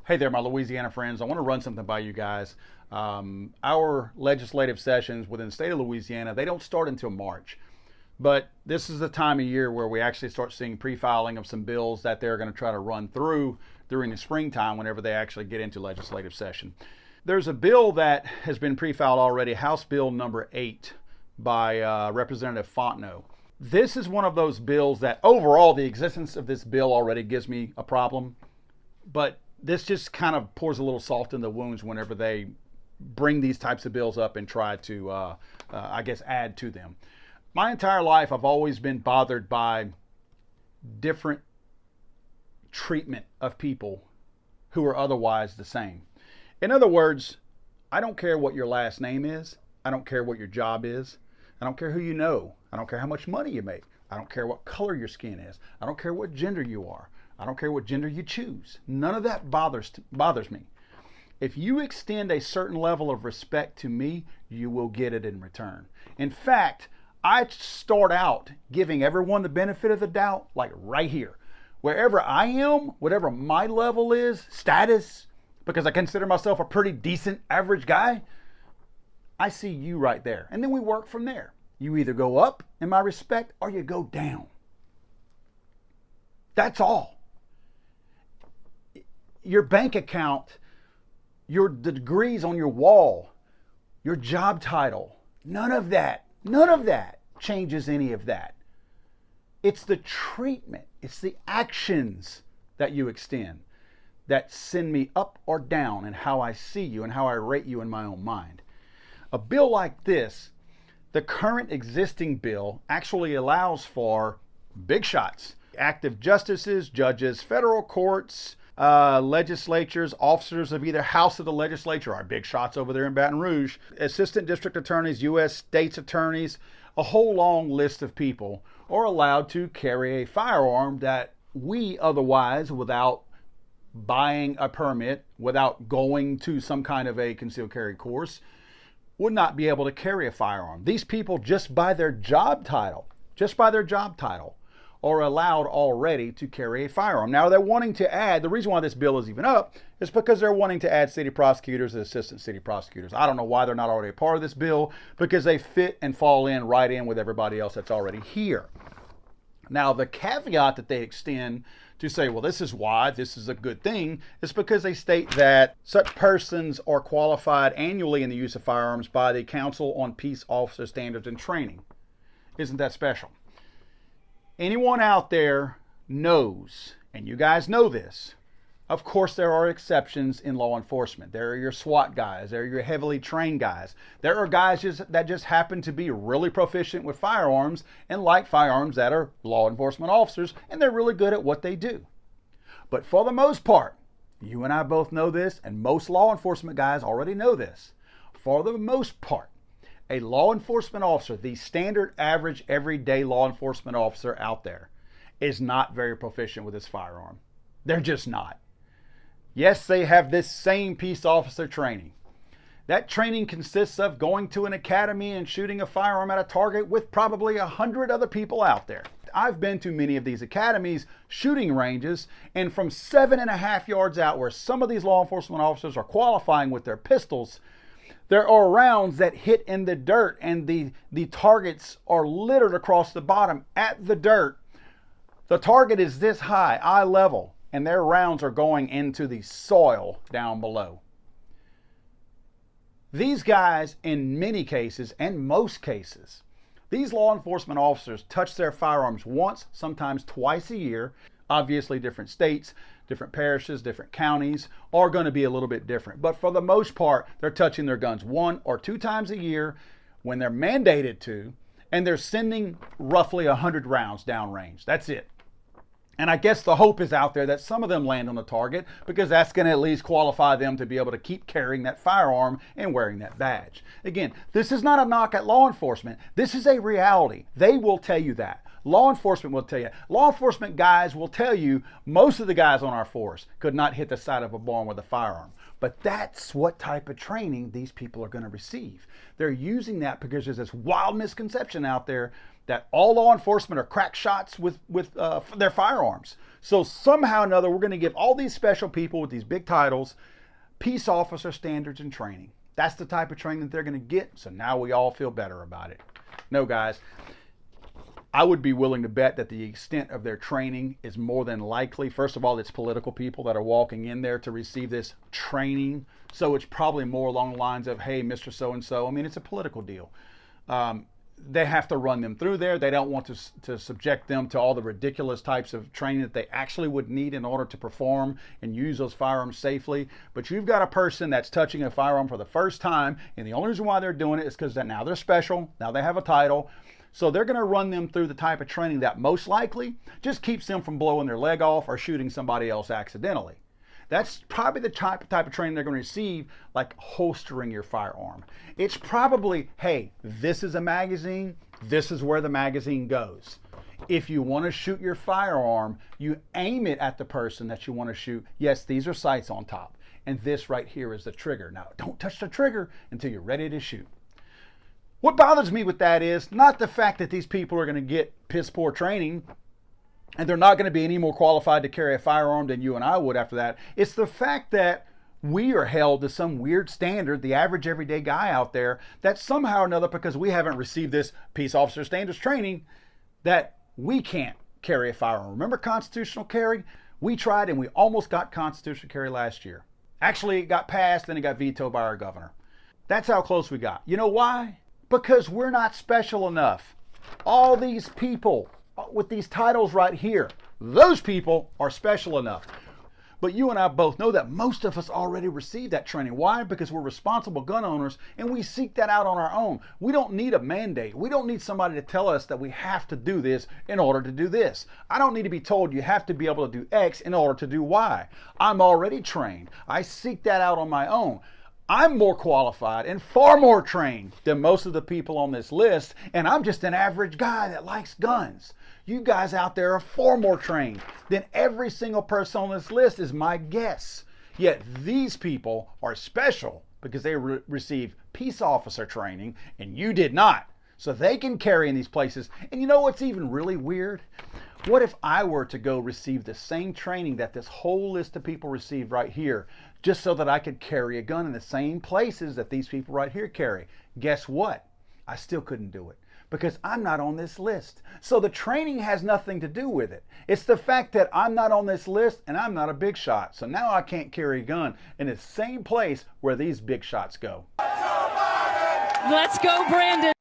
Hey there, my Louisiana friends. I want to run something by you guys. Our legislative sessions within the state of Louisiana, they don't start until March. But this is the time of year where we actually start seeing pre-filing of some bills that they're going to try to run through during the springtime whenever they actually get into legislative session. There's a bill that has been pre-filed already, House Bill number 8 by Representative Fontenot. This is one of those bills that overall the existence of this bill already gives me a problem. But this just kind of pours a little salt in the wounds whenever they bring these types of bills up and try to, I guess, add to them. My entire life, I've always been bothered by different treatment of people who are otherwise the same. In other words, I don't care what your last name is. I don't care what your job is. I don't care who you know. I don't care how much money you make. I don't care what color your skin is. I don't care what gender you are. I don't care what gender you choose. None of that bothers me. If you extend a certain level of respect to me, you will get it in return. In fact, I start out giving everyone the benefit of the doubt, like right here. Wherever I am, whatever my level is, status, because I consider myself a pretty decent average guy, I see you right there. And then we work from there. You either go up in my respect or you go down. That's all. Your bank account, the degrees on your wall, your job title, none of that changes any of that. It's the treatment, it's the actions that you extend that send me up or down in how I see you and how I rate you in my own mind. A bill like this, the current existing bill, actually allows for big shots, active justices, judges, federal courts, legislatures, officers of either house of the legislature, our big shots over there in Baton Rouge, assistant district attorneys, U.S. states attorneys, a whole long list of people are allowed to carry a firearm that we otherwise, without buying a permit, without going to some kind of a concealed carry course, would not be able to carry a firearm. These people, just by their job title, are allowed already to carry a firearm. Now they're wanting to add, the reason why this bill is even up is because they're wanting to add city prosecutors and assistant city prosecutors. I don't know why they're not already a part of this bill, because they fit and fall in right in with everybody else that's already here. Now the caveat that they extend to say, well, this is why this is a good thing, is because they state that such persons are qualified annually in the use of firearms by the Council on Peace Officer Standards and Training. Isn't that special? Anyone out there knows, and you guys know this, of course there are exceptions in law enforcement. There are your SWAT guys, there are your heavily trained guys. There are guys that just happen to be really proficient with firearms and like firearms that are law enforcement officers, and they're really good at what they do. But for the most part, you and I both know this, and most law enforcement guys already know this. For the most part, a law enforcement officer, the standard average everyday law enforcement officer out there, is not very proficient with his firearm. They're just not. Yes, they have this same peace officer training. That training consists of going to an academy and shooting a firearm at a target with probably 100 other people out there. I've been to many of these academies, shooting ranges, and from 7.5 yards out, where some of these law enforcement officers are qualifying with their pistols, there are rounds that hit in the dirt, and the targets are littered across the bottom at the dirt. The target is this high, eye level, and their rounds are going into the soil down below. These guys, in many cases, and most cases, these law enforcement officers touch their firearms once, sometimes twice a year. Obviously, different states, different parishes, different counties are going to be a little bit different. But for the most part, they're touching their guns 1 or 2 times a year when they're mandated to, and they're sending roughly 100 rounds downrange. That's it. And I guess the hope is out there that some of them land on the target, because that's going to at least qualify them to be able to keep carrying that firearm and wearing that badge. Again, this is not a knock at law enforcement. This is a reality. They will tell you that. Law enforcement will tell you. Law enforcement guys will tell you most of the guys on our force could not hit the side of a barn with a firearm. But that's what type of training these people are going to receive. They're using that because there's this wild misconception out there that all law enforcement are crack shots with their firearms. So somehow or another, we're going to give all these special people with these big titles peace officer standards and training. That's the type of training that they're going to get. So now we all feel better about it. No, guys, I would be willing to bet that the extent of their training is more than likely. First of all, it's political people that are walking in there to receive this training. So it's probably more along the lines of, hey, Mr. So-and-so. I mean, it's a political deal. They have to run them through there. They don't want to subject them to all the ridiculous types of training that they actually would need in order to perform and use those firearms safely. But you've got a person that's touching a firearm for the first time, and the only reason why they're doing it is because now they're special. Now they have a title. So they're going to run them through the type of training that most likely just keeps them from blowing their leg off or shooting somebody else accidentally. That's probably the type of training they're going to receive, like holstering your firearm. It's probably, hey, this is a magazine. This is where the magazine goes. If you want to shoot your firearm, you aim it at the person that you want to shoot. Yes, these are sights on top. And this right here is the trigger. Now, don't touch the trigger until you're ready to shoot. What bothers me with that is not the fact that these people are going to get piss poor training and they're not going to be any more qualified to carry a firearm than you and I would after that. It's the fact that we are held to some weird standard, the average everyday guy out there, that somehow or another, because we haven't received this peace officer standards training, that we can't carry a firearm. Remember constitutional carry? We tried and we almost got constitutional carry last year. Actually, it got passed, then it got vetoed by our governor. That's how close we got. You know why? Because we're not special enough. All these people with these titles right here, those people are special enough. But you and I both know that most of us already received that training. Why? Because we're responsible gun owners and we seek that out on our own. We don't need a mandate. We don't need somebody to tell us that we have to do this in order to do this. I don't need to be told you have to be able to do X in order to do Y. I'm already trained. I seek that out on my own. I'm more qualified and far more trained than most of the people on this list, and I'm just an average guy that likes guns. You guys out there are far more trained than every single person on this list is my guess. Yet these people are special because they received peace officer training and you did not. So they can carry in these places. And you know what's even really weird? What if I were to go receive the same training that this whole list of people received right here, just so that I could carry a gun in the same places that these people right here carry? Guess what? I still couldn't do it because I'm not on this list. So the training has nothing to do with it. It's the fact that I'm not on this list and I'm not a big shot. So now I can't carry a gun in the same place where these big shots go. Let's go, Brandon.